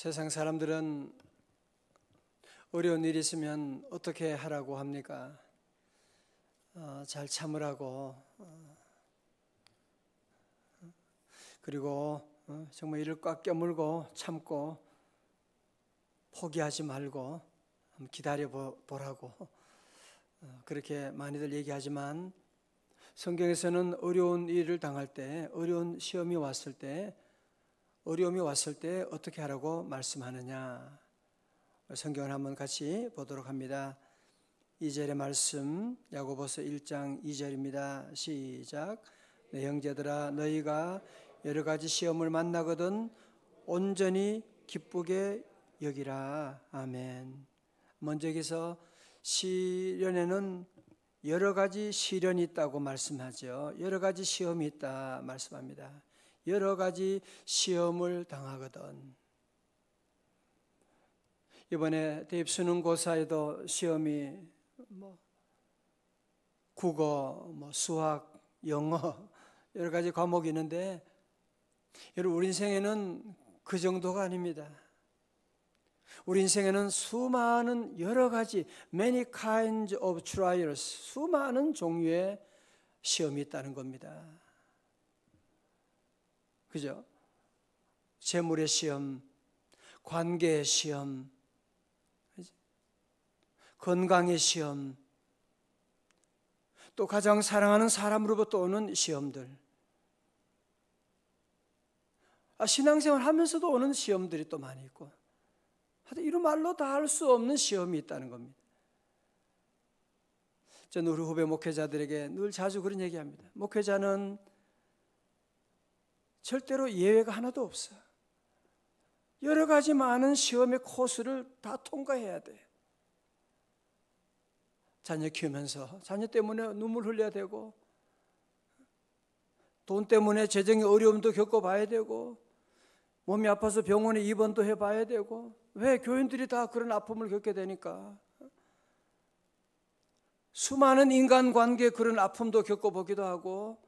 세상 사람들은 어려운 일이 있으면 어떻게 하라고 합니까? 잘 참으라고, 그리고 정말 이를 꽉 껴물고 참고 포기하지 말고 기다려 보라고 그렇게 많이들 얘기하지만, 성경에서는 어려운 일을 당할 때, 어려운 시험이 왔을 때, 어려움이 왔을 때 어떻게 하라고 말씀하느냐, 성경을 한번 같이 보도록 합니다. 2절의 말씀, 야고보서 1장 2절입니다. 시작. 내 형제들아, 너희가 여러 가지 시험을 만나거든 온전히 기쁘게 여기라. 아멘. 먼저 여기서 시련에는 여러 가지 시련이 있다고 말씀하죠. 여러 가지 시험이 있다 말씀합니다. 여러 가지 시험을 당하거든. 이번에 대입 수능고사에도 시험이 국어, 수학, 영어 여러 가지 과목이 있는데, 여러분 우리 인생에는 그 정도가 아닙니다. 우리 인생에는 수많은 여러 가지 many kinds of trials, 수많은 종류의 시험이 있다는 겁니다. 그죠? 재물의 시험, 관계의 시험, 건강의 시험, 또 가장 사랑하는 사람으로부터 오는 시험들, 신앙생활 하면서도 오는 시험들이 또 많이 있고, 이런 말로 다 할 수 없는 시험이 있다는 겁니다. 저는 우리 후배 목회자들에게 늘 자주 그런 얘기합니다. 목회자는 절대로 예외가 하나도 없어요. 여러 가지 많은 시험의 코스를 다 통과해야 돼. 자녀 키우면서 자녀 때문에 눈물 흘려야 되고, 돈 때문에 재정의 어려움도 겪어봐야 되고, 몸이 아파서 병원에 입원도 해봐야 되고, 왜 교인들이 다 그런 아픔을 겪게 되니까, 수많은 인간관계에 그런 아픔도 겪어보기도 하고,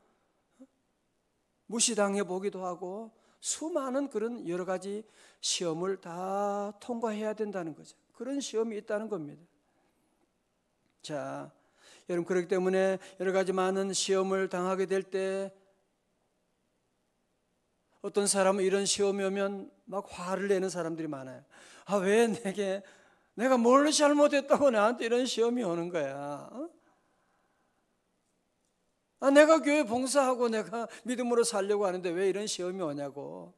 무시당해 보기도 하고, 수많은 그런 여러 가지 시험을 다 통과해야 된다는 거죠. 그런 시험이 있다는 겁니다. 자, 여러분, 그렇기 때문에 여러 가지 많은 시험을 당하게 될 때, 어떤 사람은 이런 시험이 오면 막 화를 내는 사람들이 많아요. 왜 내가 뭘 잘못했다고 나한테 이런 시험이 오는 거야? 내가 교회 봉사하고 내가 믿음으로 살려고 하는데 왜 이런 시험이 오냐고.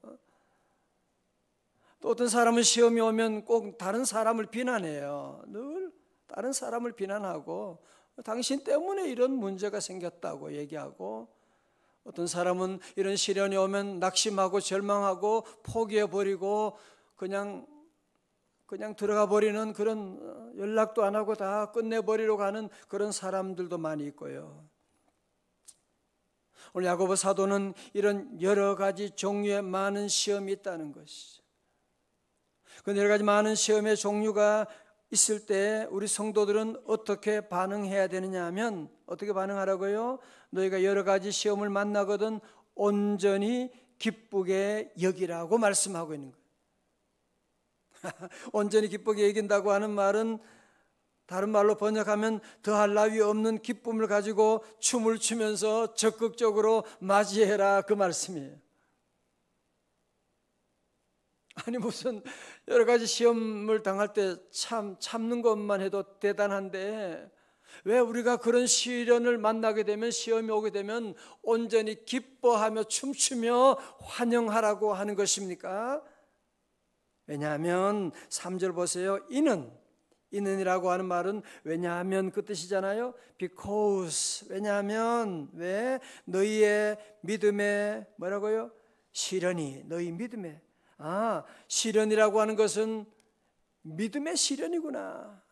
또 어떤 사람은 시험이 오면 꼭 다른 사람을 비난해요. 늘 다른 사람을 비난하고, 당신 때문에 이런 문제가 생겼다고 얘기하고, 어떤 사람은 이런 시련이 오면 낙심하고 절망하고 포기해버리고 그냥 들어가 버리는, 그런 연락도 안 하고 다 끝내버리려고 하는 그런 사람들도 많이 있고요. 오늘 야고보 사도는 이런 여러 가지 종류의 많은 시험이 있다는 것이죠. 그 여러 가지 많은 시험의 종류가 있을 때 우리 성도들은 어떻게 반응해야 되느냐 하면, 어떻게 반응하라고요? 너희가 여러 가지 시험을 만나거든 온전히 기쁘게 여기라고 말씀하고 있는 거예요. 온전히 기쁘게 여긴다고 하는 말은 다른 말로 번역하면 더할 나위 없는 기쁨을 가지고 춤을 추면서 적극적으로 맞이해라, 그 말씀이에요. 무슨 여러 가지 시험을 당할 때 참는 것만 해도 대단한데, 왜 우리가 그런 시련을 만나게 되면, 시험이 오게 되면 온전히 기뻐하며 춤추며 환영하라고 하는 것입니까? 왜냐하면 3절 보세요. 이는이라고 하는 말은 왜냐하면 그 뜻이잖아요. because, 왜냐하면, 왜? 너희의 믿음에 뭐라고요? 시련이, 너희 믿음에, 시련이라고 하는 것은 믿음의 시련이구나.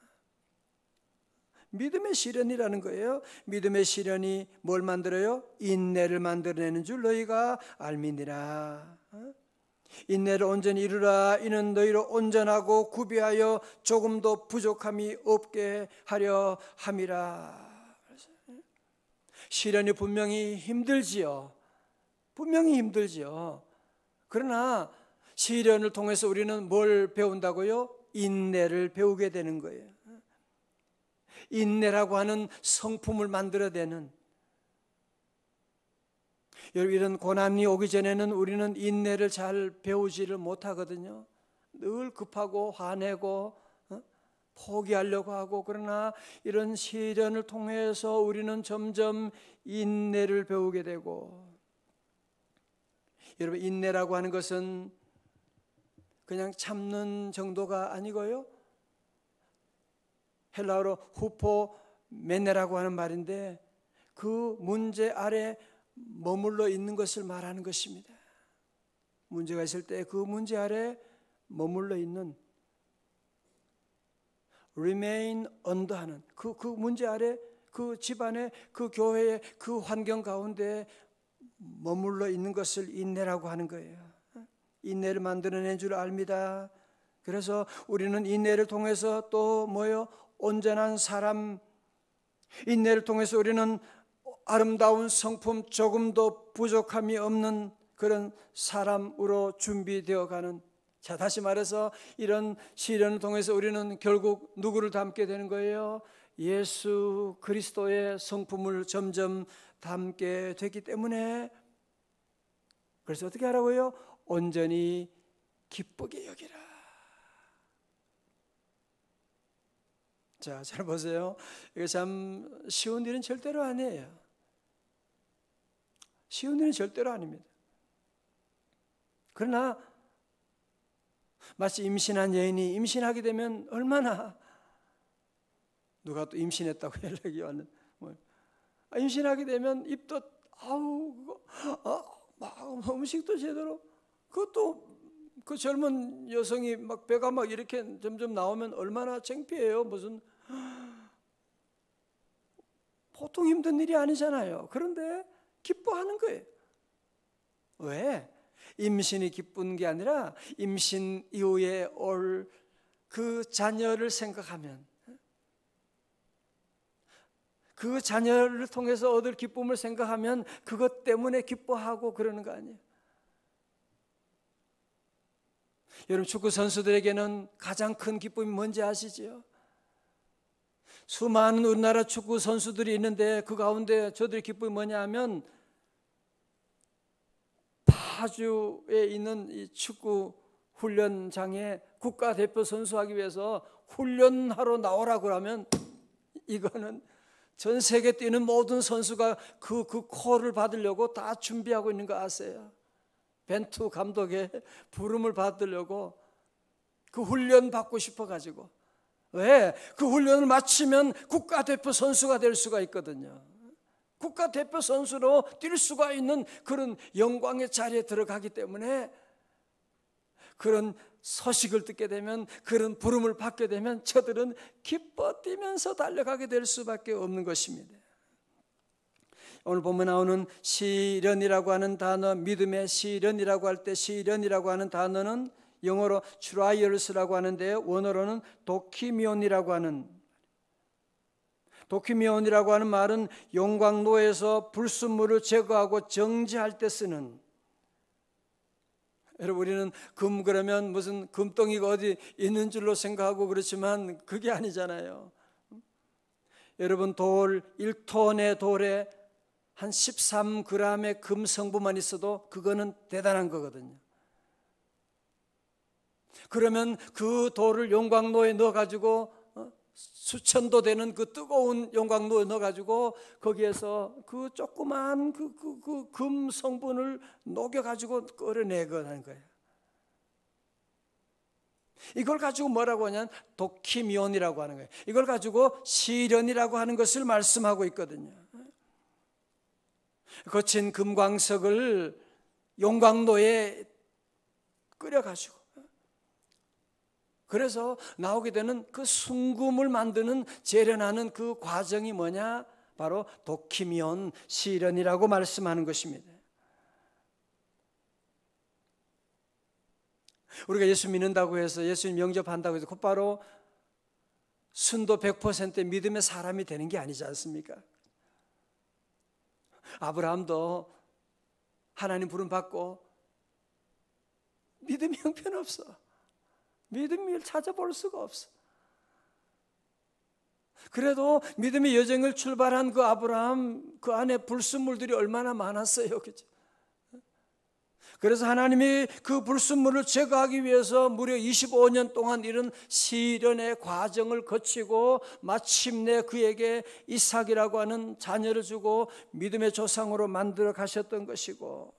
믿음의 시련이라는 거예요. 믿음의 시련이 뭘 만들어요? 인내를 만들어내는 줄 너희가 알미니라. 인내를 온전히 이루라. 이는 너희로 온전하고 구비하여 조금도 부족함이 없게 하려 함이라. 시련이 분명히 힘들지요. 분명히 힘들지요. 그러나 시련을 통해서 우리는 뭘 배운다고요? 인내를 배우게 되는 거예요. 인내라고 하는 성품을 만들어내는, 여러분, 이런 고난이 오기 전에는 우리는 인내를 잘 배우지를 못하거든요. 늘 급하고 화내고 포기하려고 하고, 그러나 이런 시련을 통해서 우리는 점점 인내를 배우게 되고, 여러분, 인내라고 하는 것은 그냥 참는 정도가 아니고요, 헬라어로 후포메네라고 하는 말인데 그 문제 아래 머물러 있는 것을 말하는 것입니다. 문제가 있을 때 그 문제 아래 머물러 있는, remain under 하는 그 문제 아래, 그 집안의, 그 교회의 그 환경 가운데 머물러 있는 것을 인내라고 하는 거예요. 인내를 만들어낸 줄 압니다. 그래서 우리는 인내를 통해서 또 뭐요? 온전한 사람, 인내를 통해서 우리는 아름다운 성품, 조금도 부족함이 없는 그런 사람으로 준비되어 가는, 자, 다시 말해서 이런 시련을 통해서 우리는 결국 누구를 닮게 되는 거예요? 예수 그리스도의 성품을 점점 닮게 되기 때문에, 그래서 어떻게 하라고요? 온전히 기쁘게 여기라. 자, 잘 보세요. 이거 참 쉬운 일은 절대로 아니에요. 쉬운 일은 절대로 아닙니다. 그러나 마치 임신한 여인이 임신하게 되면 얼마나, 누가 또 임신했다고 연락이 왔는, 임신하게 되면 입도 음식도 제대로, 그것도 그 젊은 여성이 막 배가 막 이렇게 점점 나오면 얼마나 창피해요. 무슨 보통 힘든 일이 아니잖아요. 그런데 기뻐하는 거예요. 왜? 임신이 기쁜 게 아니라 임신 이후에 올 그 자녀를 생각하면, 그 자녀를 통해서 얻을 기쁨을 생각하면 그것 때문에 기뻐하고 그러는 거 아니에요. 여러분, 축구 선수들에게는 가장 큰 기쁨이 뭔지 아시죠? 수많은 우리나라 축구 선수들이 있는데 그 가운데 저들의 기쁨이 뭐냐 하면, 파주에 있는 이 축구 훈련장에 국가대표 선수하기 위해서 훈련하러 나오라고 하면, 이거는 전 세계 뛰는 모든 선수가 그 콜을 받으려고 다 준비하고 있는 거 아세요? 벤투 감독의 부름을 받으려고 그 훈련 받고 싶어가지고. 왜? 그 훈련을 마치면 국가대표 선수가 될 수가 있거든요. 국가대표 선수로 뛸 수가 있는 그런 영광의 자리에 들어가기 때문에, 그런 소식을 듣게 되면, 그런 부름을 받게 되면 저들은 기뻐 뛰면서 달려가게 될 수밖에 없는 것입니다. 오늘 보면 나오는 시련이라고 하는 단어, 믿음의 시련이라고 할 때 시련이라고 하는 단어는 영어로 trials라고 하는데 원어로는 도키미온이라고 하는, 도키미온이라고 하는 말은 용광로에서 불순물을 제거하고 정지할 때 쓰는, 여러분, 우리는 금 그러면 무슨 금덩이가 어디 있는 줄로 생각하고 그렇지만 그게 아니잖아요. 여러분, 돌 1톤의 돌에 한 13g의 금 성분만 있어도 그거는 대단한 거거든요. 그러면 그 돌을 용광로에 넣어가지고 수천도 되는 그 뜨거운 용광로에 넣어가지고 거기에서 그 조그만 그 금 성분을 녹여가지고 끓여내거라는 거예요. 이걸 가지고 뭐라고 하냐면 도키미온이라고 하는 거예요. 이걸 가지고 시련이라고 하는 것을 말씀하고 있거든요. 거친 금광석을 용광로에 끓여가지고, 그래서 나오게 되는 그 순금을 만드는, 재련하는 그 과정이 뭐냐? 바로 도키미온, 시련이라고 말씀하는 것입니다. 우리가 예수 믿는다고 해서, 예수님 영접한다고 해서 곧바로 순도 100%의 믿음의 사람이 되는 게 아니지 않습니까? 아브라함도 하나님 부름 받고 믿음이 형편없어. 믿음을 찾아볼 수가 없어. 그래도 믿음의 여정을 출발한 그 아브라함, 그 안에 불순물들이 얼마나 많았어요. 그죠? 그래서 하나님이 그 불순물을 제거하기 위해서 무려 25년 동안 이런 시련의 과정을 거치고 마침내 그에게 이삭이라고 하는 자녀를 주고 믿음의 조상으로 만들어 가셨던 것이고,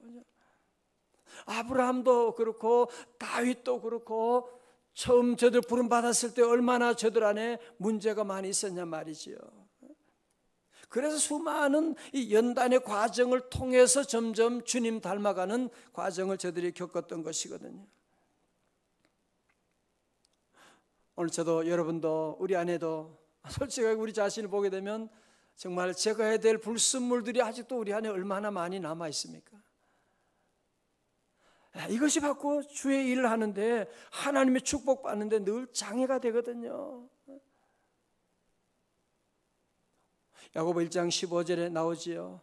아브라함도 그렇고 다윗도 그렇고 처음 저들 부름 받았을 때 얼마나 저들 안에 문제가 많이 있었냐 말이지요. 그래서 수많은 이 연단의 과정을 통해서 점점 주님 닮아가는 과정을 저들이 겪었던 것이거든요. 오늘 저도 여러분도 우리 안에도 솔직하게 우리 자신을 보게 되면 정말 제거해야 될 불순물들이 아직도 우리 안에 얼마나 많이 남아 있습니까? 이것이 받고 주의 일을 하는데, 하나님의 축복 받는데 늘 장애가 되거든요. 야고보 1장 15절에 나오지요.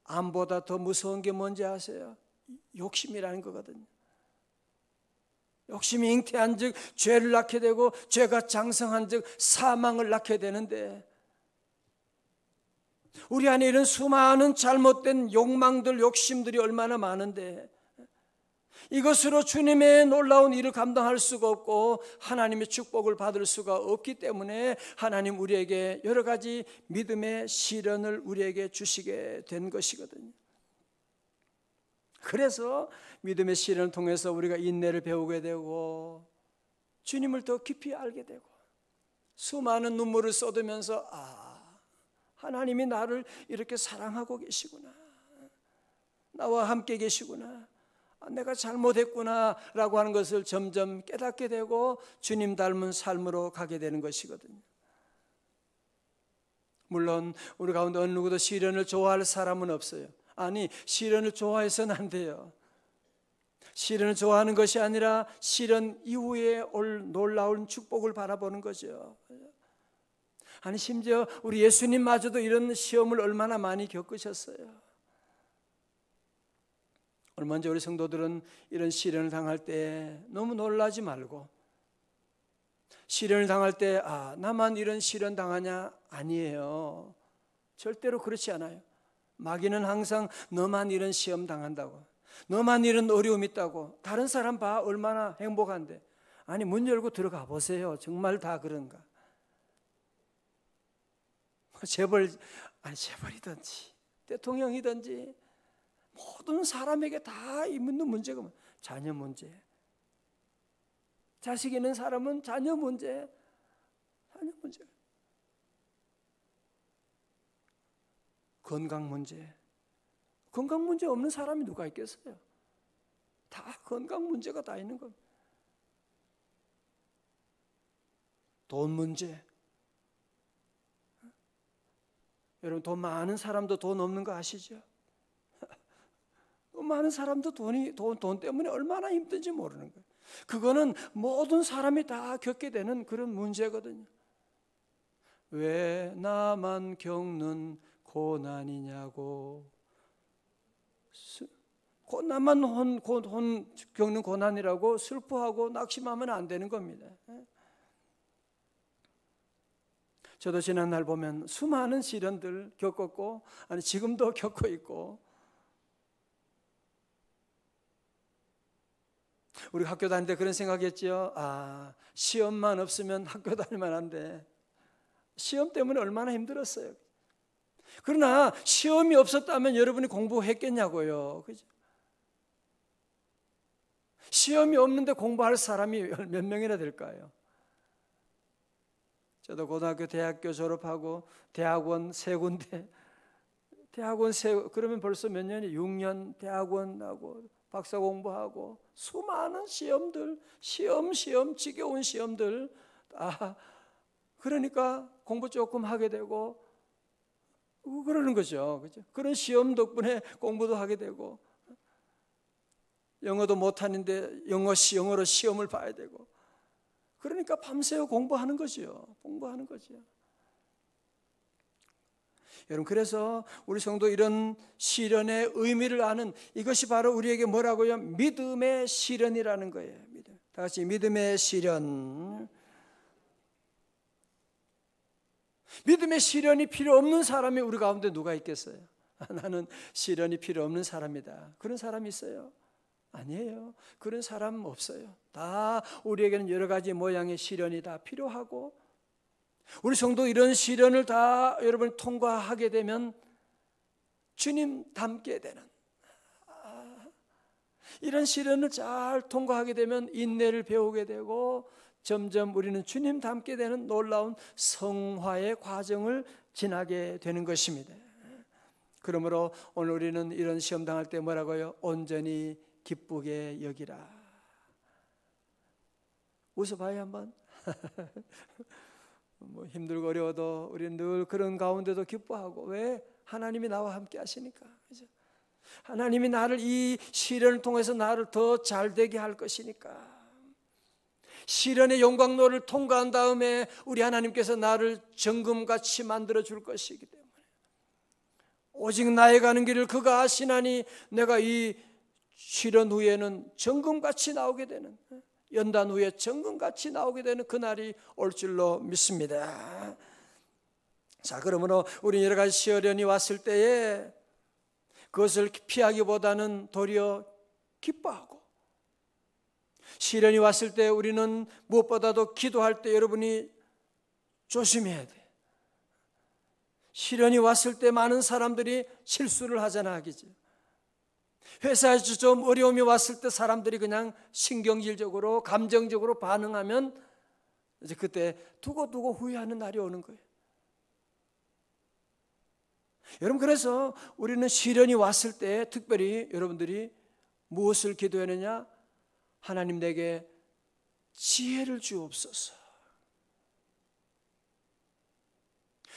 암보다 더 무서운 게 뭔지 아세요? 욕심이라는 거거든요. 욕심이 잉태한 즉 죄를 낳게 되고, 죄가 장성한 즉 사망을 낳게 되는데, 우리 안에 이런 수많은 잘못된 욕망들, 욕심들이 얼마나 많은데, 이것으로 주님의 놀라운 일을 감당할 수가 없고 하나님의 축복을 받을 수가 없기 때문에 하나님 우리에게 여러 가지 믿음의 시련을 우리에게 주시게 된 것이거든요. 그래서 믿음의 시련을 통해서 우리가 인내를 배우게 되고 주님을 더 깊이 알게 되고 수많은 눈물을 쏟으면서 하나님이 나를 이렇게 사랑하고 계시구나, 나와 함께 계시구나, 내가 잘못했구나 라고 하는 것을 점점 깨닫게 되고 주님 닮은 삶으로 가게 되는 것이거든요. 물론 우리 가운데 어느 누구도 시련을 좋아할 사람은 없어요. 아니, 시련을 좋아해서는 안 돼요. 시련을 좋아하는 것이 아니라 시련 이후에 올 놀라운 축복을 바라보는 거죠. 아니, 심지어 우리 예수님마저도 이런 시험을 얼마나 많이 겪으셨어요. 먼저 우리 성도들은 이런 시련을 당할 때 너무 놀라지 말고, 시련을 당할 때 나만 이런 시련 당하냐? 아니에요. 절대로 그렇지 않아요. 마귀는 항상 너만 이런 시험 당한다고, 너만 이런 어려움 있다고, 다른 사람 봐 얼마나 행복한데. 아니, 문 열고 들어가 보세요. 정말 다 그런가? 재벌이든지 대통령이든지 모든 사람에게 다 있는 문제가 자녀 문제, 자식 있는 사람은 자녀 문제, 건강 문제 없는 사람이 누가 있겠어요? 다 건강 문제가 다 있는 겁니다. 돈 문제, 여러분 돈 많은 사람도 돈 없는 거 아시죠? 많은 사람도 돈 때문에 얼마나 힘든지 모르는 거예요. 그거는 모든 사람이 다 겪게 되는 그런 문제거든요. 왜 나만 겪는 고난이냐고. 나만 겪는 고난이라고 슬퍼하고 낙심하면 안 되는 겁니다. 저도 지난날 보면 수많은 시련들 겪었고, 지금도 겪고 있고, 우리 학교 다닐 때 그런 생각했지요. 시험만 없으면 학교 다닐만 한데, 시험 때문에 얼마나 힘들었어요. 그러나 시험이 없었다면 여러분이 공부했겠냐고요. 그죠? 시험이 없는데 공부할 사람이 몇 명이나 될까요? 저도 고등학교, 대학교 졸업하고 대학원 3군데, 그러면 벌써 몇 년이 6년 대학원하고 박사 공부하고 수많은 시험들, 시험 지겨운 시험들, 그러니까 공부 조금 하게 되고 그러는 거죠. 그죠? 그런 시험 덕분에 공부도 하게 되고, 영어도 못하는데 영어로 시험을 봐야 되고, 그러니까 밤새워 공부하는 거죠. 여러분, 그래서 우리 성도 이런 시련의 의미를 아는 이것이 바로 우리에게 뭐라고요? 믿음의 시련이라는 거예요. 믿음. 다 같이 믿음의 시련. 믿음의 시련이 필요 없는 사람이 우리 가운데 누가 있겠어요? 나는 시련이 필요 없는 사람이다. 그런 사람이 있어요? 아니에요. 그런 사람 없어요. 다 우리에게는 여러 가지 모양의 시련이 다 필요하고, 우리 성도 이런 시련을 다 여러분 통과하게 되면 주님 닮게 되는, 이런 시련을 잘 통과하게 되면 인내를 배우게 되고 점점 우리는 주님 닮게 되는 놀라운 성화의 과정을 지나게 되는 것입니다. 그러므로 오늘 우리는 이런 시험 당할 때 뭐라고요? 온전히 기쁘게 여기라. 웃어봐요 한번. 뭐 힘들고 어려워도 우리는 늘 그런 가운데도 기뻐하고, 왜? 하나님이 나와 함께 하시니까. 그죠? 하나님이 나를 이 시련을 통해서 나를 더 잘되게 할 것이니까. 시련의 용광로를 통과한 다음에 우리 하나님께서 나를 정금같이 만들어 줄 것이기 때문에, 오직 나의 가는 길을 그가 아시나니 내가 이 시련 후에는 정금같이 나오게 되는, 연단 후에 정금같이 나오게 되는 그날이 올 줄로 믿습니다. 자, 그러므로 우리 여러 가지 시련이 왔을 때에 그것을 피하기보다는 도리어 기뻐하고, 시련이 왔을 때 우리는 무엇보다도 기도할 때 여러분이 조심해야 돼. 시련이 왔을 때 많은 사람들이 실수를 하잖아, 그죠? 회사에서 좀 어려움이 왔을 때 사람들이 그냥 신경질적으로 감정적으로 반응하면 이제 그때 두고 후회하는 날이 오는 거예요. 여러분, 그래서 우리는 시련이 왔을 때 특별히 여러분들이 무엇을 기도하느냐? 하나님 내게 지혜를 주옵소서.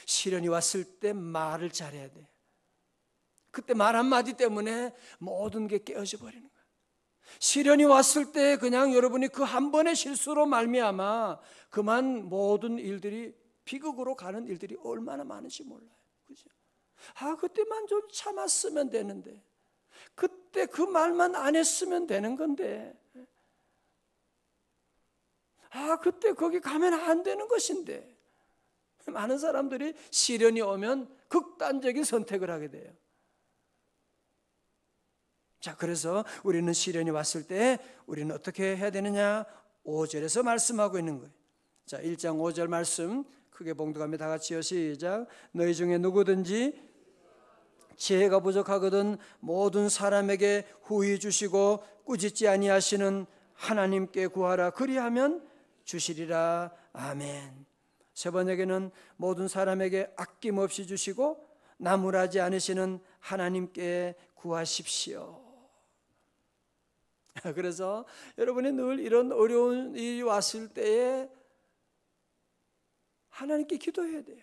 시련이 왔을 때 말을 잘해야 돼. 그때 말 한마디 때문에 모든 게 깨어져 버리는 거야. 시련이 왔을 때 그냥 여러분이 그 한 번의 실수로 말미암아 그만 모든 일들이 비극으로 가는 일들이 얼마나 많은지 몰라요. 그죠? 그때만 좀 참았으면 되는데, 그때 그 말만 안 했으면 되는 건데, 그때 거기 가면 안 되는 것인데, 많은 사람들이 시련이 오면 극단적인 선택을 하게 돼요. 자, 그래서 우리는 시련이 왔을 때 우리는 어떻게 해야 되느냐? 5절에서 말씀하고 있는 거예요. 자, 1장 5절 말씀 크게 봉독합니다. 다 같이요, 시작. 너희 중에 누구든지 지혜가 부족하거든 모든 사람에게 후히 주시고 꾸짖지 아니하시는 하나님께 구하라. 그리하면 주시리라. 아멘. 세 번째는 모든 사람에게 아낌없이 주시고 나무라지 않으시는 하나님께 구하십시오. 그래서 여러분이 늘 이런 어려운 일이 왔을 때에 하나님께 기도해야 돼요.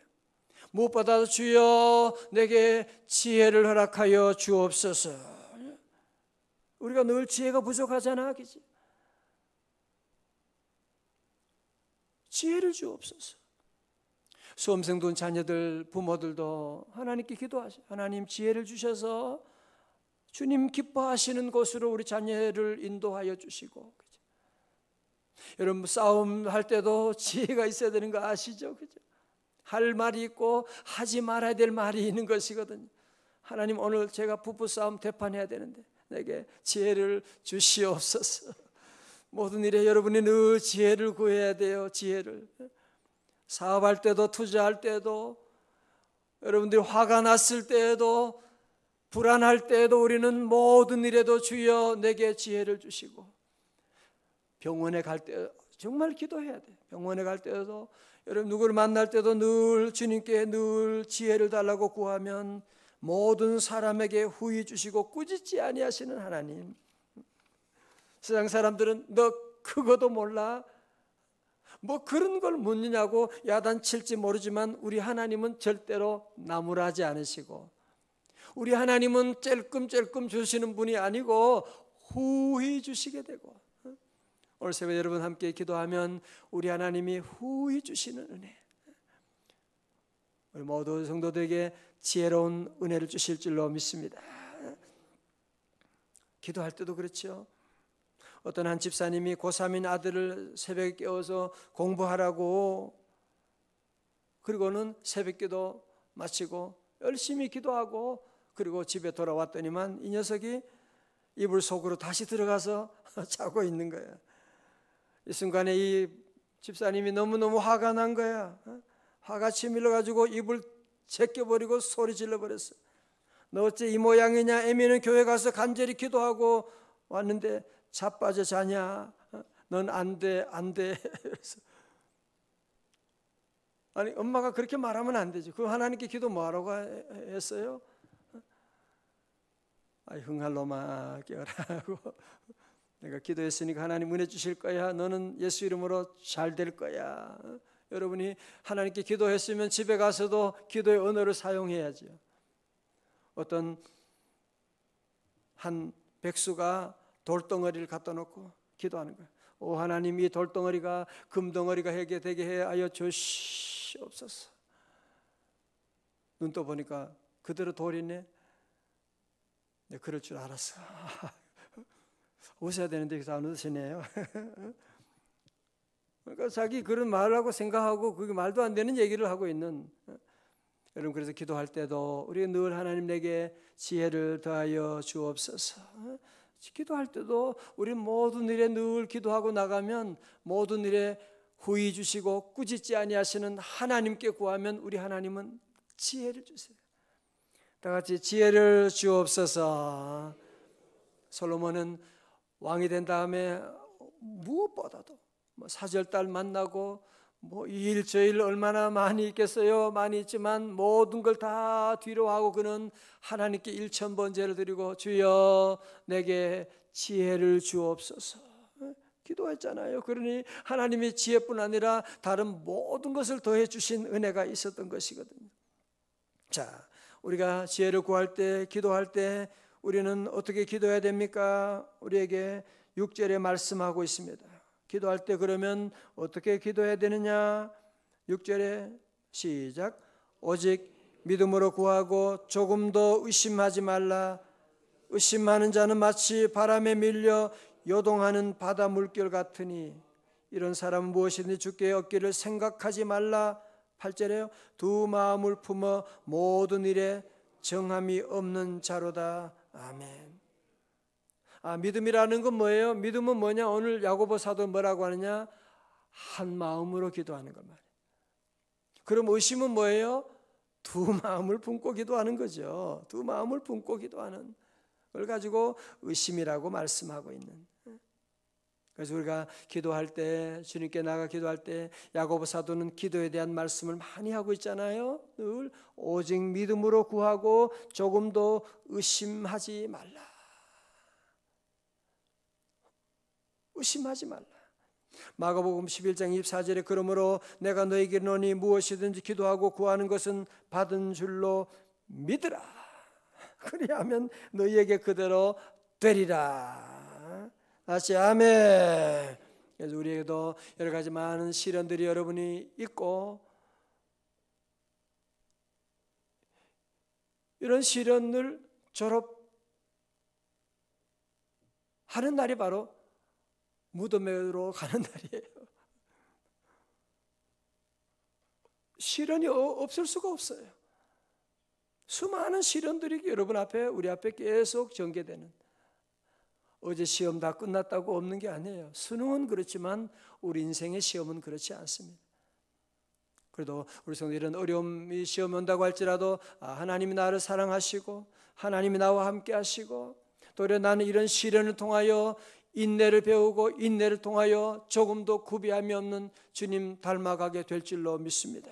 무엇보다도 주여 내게 지혜를 허락하여 주옵소서. 우리가 늘 지혜가 부족하잖아, 그치? 지혜를 주옵소서. 수험생 둔 자녀들 부모들도 하나님께 기도하세요. 하나님 지혜를 주셔서 주님 기뻐하시는 곳으로 우리 자녀를 인도하여 주시고, 그죠? 여러분 싸움할 때도 지혜가 있어야 되는 거 아시죠? 그죠? 할 말이 있고 하지 말아야 될 말이 있는 것이거든요. 하나님 오늘 제가 부부싸움 대판해야 되는데 내게 지혜를 주시옵소서. 모든 일에 여러분이 늘 지혜를 구해야 돼요. 지혜를. 사업할 때도 투자할 때도 여러분들이 화가 났을 때에도 불안할 때에도 우리는 모든 일에도 주여 내게 지혜를 주시고, 병원에 갈 때 정말 기도해야 돼. 병원에 갈 때도 여러분 누구를 만날 때도 늘 주님께 늘 지혜를 달라고 구하면 모든 사람에게 후히 주시고 꾸짖지 아니하시는 하나님. 세상 사람들은 너 그거도 몰라? 뭐 그런 걸 묻느냐고 야단칠지 모르지만 우리 하나님은 절대로 나무라지 않으시고, 우리 하나님은 찔끔찔끔 주시는 분이 아니고 후히 주시게 되고, 오늘 새벽 여러분 함께 기도하면 우리 하나님이 후히 주시는 은혜, 우리 모든 성도들에게 지혜로운 은혜를 주실 줄로 믿습니다. 기도할 때도 그렇죠. 어떤 한 집사님이 고3인 아들을 새벽에 깨워서 공부하라고, 그리고는 새벽기도 마치고 열심히 기도하고 그리고 집에 돌아왔더니만 이 녀석이 이불 속으로 다시 들어가서 자고 있는 거예요. 이 순간에 이 집사님이 너무너무 화가 난 거야. 화가 치밀어가지고 이불 제껴버리고 소리 질러버렸어. 너 어째 이 모양이냐? 애미는 교회 가서 간절히 기도하고 왔는데 자빠져 자냐? 넌 안 돼, 안 돼. 그래서 아니, 엄마가 그렇게 말하면 안 되지. 그 하나님께 기도 뭐하라고 했어요? 아이, 흥할 놈아, 깨어라고. 내가 기도했으니까 하나님 은혜 주실 거야. 너는 예수 이름으로 잘 될 거야. 여러분이 하나님께 기도했으면 집에 가서도 기도의 언어를 사용해야죠. 어떤 한 백수가 돌덩어리를 갖다 놓고 기도하는 거예요. 오 하나님, 이 돌덩어리가 금덩어리가 되게 하여 주시옵소서. 눈 떠 보니까 그대로 돌이네. 네, 그럴 줄 알았어. 웃어야 되는데 여기서 안 웃으시네요. 그러니까 자기 그런 말을 하고 생각하고 그게 말도 안 되는 얘기를 하고 있는. 여러분, 그래서 기도할 때도 우리가 늘 하나님 내게 지혜를 더하여 주옵소서. 기도할 때도 우리 모든 일에 늘 기도하고 나가면 모든 일에 후히 주시고 꾸짖지 아니하시는 하나님께 구하면 우리 하나님은 지혜를 주세요. 다 같이 지혜를 주옵소서. 솔로몬은 왕이 된 다음에 무엇보다도 사절달 만나고 이 일 저 일 얼마나 많이 있겠어요. 많이 있지만 모든 걸 다 뒤로 하고 그는 하나님께 1000번제를 드리고 주여 내게 지혜를 주옵소서 기도했잖아요. 그러니 하나님의 지혜뿐 아니라 다른 모든 것을 더해 주신 은혜가 있었던 것이거든요. 자, 우리가 지혜를 구할 때, 기도할 때 우리는 어떻게 기도해야 됩니까? 우리에게 6절에 말씀하고 있습니다. 기도할 때 그러면 어떻게 기도해야 되느냐? 6절에 시작. 오직 믿음으로 구하고 조금도 의심하지 말라. 의심하는 자는 마치 바람에 밀려 요동하는 바다 물결 같으니 이런 사람은 무엇이든지 주께 얻기를 생각하지 말라. 8절에요. 두 마음을 품어 모든 일에 정함이 없는 자로다. 아멘. 믿음이라는 건 뭐예요? 믿음은 뭐냐? 오늘 야고보 사도 뭐라고 하느냐? 한 마음으로 기도하는 것 말이에요. 그럼 의심은 뭐예요? 두 마음을 품고 기도하는 거죠. 두 마음을 품고 기도하는 걸 가지고 의심이라고 말씀하고 있는. 그래서 우리가 기도할 때, 주님께 나가 기도할 때 야고보 사도는 기도에 대한 말씀을 많이 하고 있잖아요. 늘 오직 믿음으로 구하고 조금도 의심하지 말라. 의심하지 말라. 마가복음 11장 24절에 그러므로 내가 너에게 이르노니 무엇이든지 기도하고 구하는 것은 받은 줄로 믿으라. 그리하면 너희에게 그대로 되리라. 다시 아멘. 그래서 우리에게도 여러 가지 많은 시련들이 여러분이 있고 이런 시련을 졸업하는 날이 바로 무덤으로 가는 날이에요. 시련이 없을 수가 없어요. 수많은 시련들이 여러분 앞에, 우리 앞에 계속 전개되는. 어제 시험 다 끝났다고 없는 게 아니에요. 수능은 그렇지만 우리 인생의 시험은 그렇지 않습니다. 그래도 우리 성도들은 어려움이 시험이 온다고 할지라도 하나님이 나를 사랑하시고 하나님이 나와 함께 하시고 또 나는 이런 시련을 통하여 인내를 배우고 인내를 통하여 조금도 구비함이 없는 주님 닮아가게 될 줄로 믿습니다.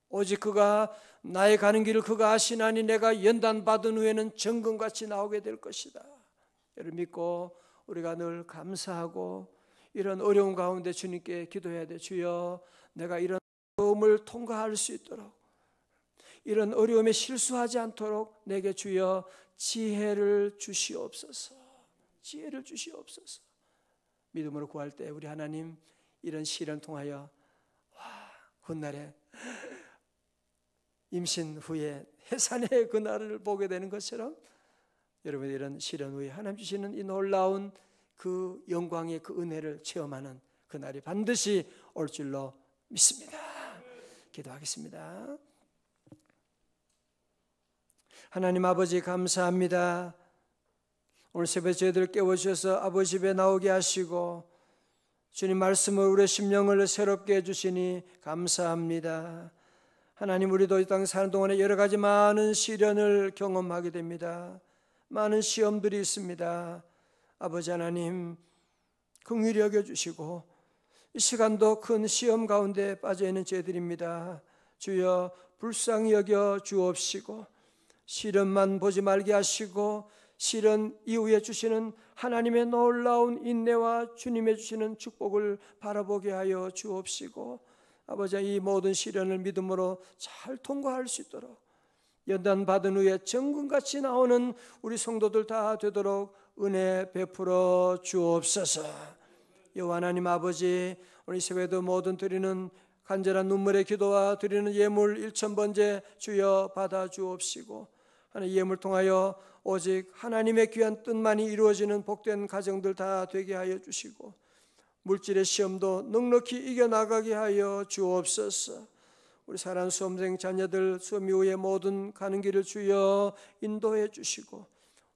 오직 그가 나의 가는 길을 그가 아시나니 내가 연단받은 후에는 정금같이 나오게 될 것이다. 이를 믿고 우리가 늘 감사하고 이런 어려운 가운데 주님께 기도해야 돼. 주여 내가 이런 어려움을 통과할 수 있도록 이런 어려움에 실수하지 않도록 내게 주여 지혜를 주시옵소서. 지혜를 주시옵소서. 믿음으로 구할 때 우리 하나님 이런 시련을 통하여 훗날에 임신 후에 해산의 그날을 보게 되는 것처럼 여러분 이런 시련 후에 하나님 주시는 이 놀라운 그 영광의 그 은혜를 체험하는 그날이 반드시 올 줄로 믿습니다. 기도하겠습니다. 하나님 아버지 감사합니다. 오늘 새벽 저희들 깨워주셔서 아버지 집에 나오게 하시고 주님 말씀을 우리의 심령을 새롭게 해주시니 감사합니다. 하나님 우리도 이 땅 사는 동안에 여러 가지 많은 시련을 경험하게 됩니다. 많은 시험들이 있습니다. 아버지 하나님 긍휼히 여겨주시고 이 시간도 큰 시험 가운데 빠져있는 저희들입니다. 주여 불쌍히 여겨 주옵시고 시련만 보지 말게 하시고 시련 이후에 주시는 하나님의 놀라운 인내와 주님의 주시는 축복을 바라보게 하여 주옵시고 아버지 이 모든 시련을 믿음으로 잘 통과할 수 있도록 연단 받은 후에 정금같이 나오는 우리 성도들 다 되도록 은혜 베풀어 주옵소서. 여호와 하나님 아버지 오늘 이 새벽에도 모든 드리는 간절한 눈물의 기도와 드리는 예물 1,000번째 주여 받아 주옵시고 하나님 예물 통하여 오직 하나님의 귀한 뜻만이 이루어지는 복된 가정들 다 되게 하여 주시고 물질의 시험도 넉넉히 이겨나가게 하여 주옵소서. 우리 사랑하는 수험생 자녀들 수험 이후에 모든 가는 길을 주여 인도해 주시고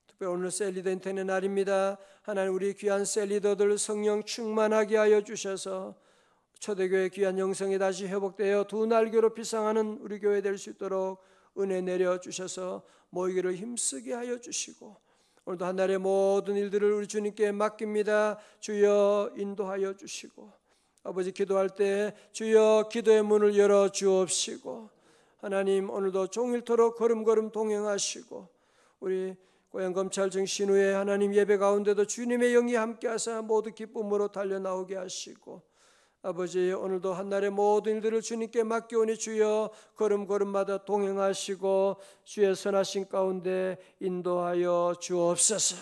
특별히 오늘 셀리더 인터넷 날입니다. 하나님 우리 귀한 셀리더들 성령 충만하게 하여 주셔서 초대교회 귀한 영성이 다시 회복되어 두 날개로 비상하는 우리 교회 될 수 있도록 은혜 내려 주셔서 모이기를 힘쓰게 하여 주시고 오늘도 한 날의 모든 일들을 우리 주님께 맡깁니다. 주여 인도하여 주시고 아버지 기도할 때 주여 기도의 문을 열어 주옵시고 하나님 오늘도 종일토록 걸음걸음 동행하시고 우리 고향검찰청 신우의 하나님 예배 가운데도 주님의 영이 함께하사 모두 기쁨으로 달려나오게 하시고 아버지 오늘도 한날의 모든 일들을 주님께 맡겨오니 주여 걸음걸음마다 동행하시고 주의 선하신 가운데 인도하여 주옵소서.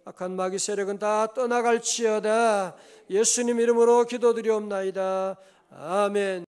악한 마귀 세력은 다 떠나갈지어다. 예수님 이름으로 기도드리옵나이다. 아멘.